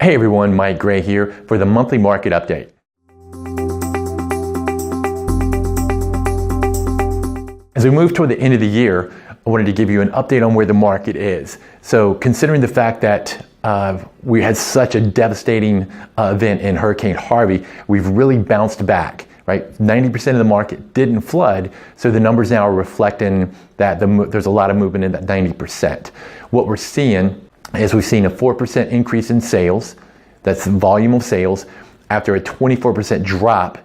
Hey everyone, Mike Gray here for the monthly market update. As we move toward the end of the year, I wanted to give you an update on where the market is. So considering the fact that we had such a devastating event in Hurricane Harvey, we've really bounced back, right? 90% of the market didn't flood, so the numbers now are reflecting that there's a lot of movement in that 90%. What we're seeing is we've seen a 4% increase in sales. That's the volume of sales after a 24% drop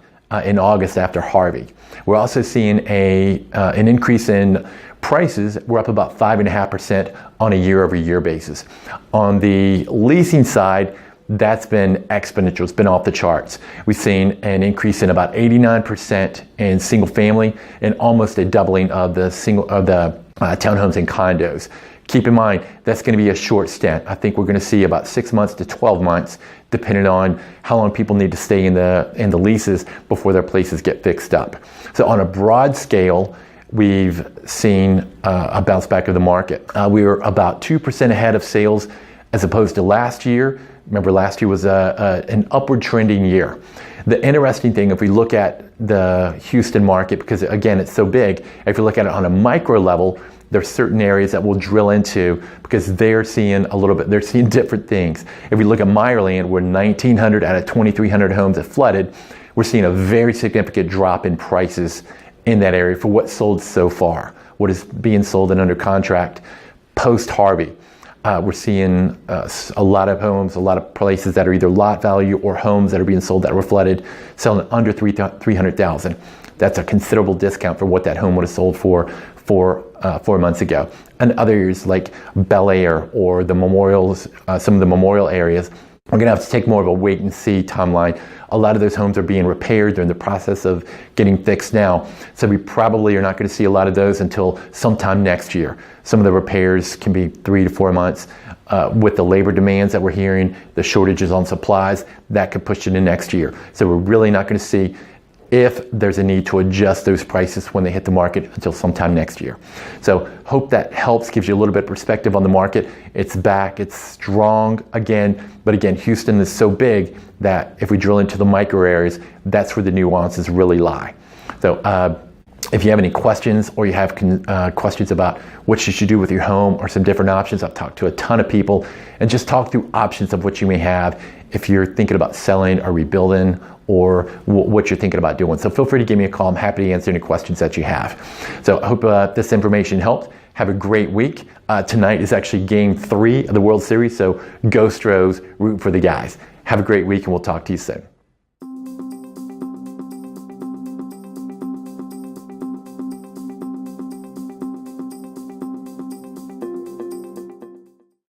in August after Harvey. We're also seeing an increase in prices. We're up about 5.5% on a year-over-year basis. On the leasing side, that's been exponential. It's been off the charts. We've seen an increase in about 89% in single family and almost a doubling of the townhomes and condos. Keep in mind, that's going to be a short stint. I think we're going to see about 6 months to 12 months, depending on how long people need to stay in the leases before their places get fixed up. So on a broad scale, we've seen a bounce back of the market. We were about 2% ahead of sales as opposed to last year. Remember, last year was an upward trending year. The interesting thing, if we look at the Houston market, because again, it's so big, if you look at it on a micro level, there's certain areas that we'll drill into because they're seeing different things. If we look at Meyerland, where 1,900 out of 2,300 homes have flooded, we're seeing a very significant drop in prices in that area for what's sold so far, what is being sold and under contract post-Harvey. We're seeing a lot of homes, a lot of places that are either lot value or homes that are being sold that were flooded, selling under $300,000. That's a considerable discount for what that home would have sold for 4 months ago. And other areas like Bel Air or the memorials, some of the memorial areas, we're going to have to take more of a wait and see timeline. A lot of those homes are being repaired. They're in the process of getting fixed now. So we probably are not going to see a lot of those until sometime next year. Some of the repairs can be 3 to 4 months. With the labor demands that we're hearing, the shortages on supplies, that could push it in next year. So we're really not going to see if there's a need to adjust those prices when they hit the market until sometime next year. So hope that helps, gives you a little bit of perspective on the market. It's back, it's strong again, but again, Houston is so big that if we drill into the micro areas, that's where the nuances really lie. So if you have any questions or you have questions about what you should do with your home or some different options, I've talked to a ton of people and just talk through options of what you may have if you're thinking about selling or rebuilding or what you're thinking about doing. So feel free to give me a call. I'm happy to answer any questions that you have. So I hope this information helped. Have a great week. Tonight is actually Game 3 of the World Series, so go Stros, root for the guys. Have a great week and we'll talk to you soon.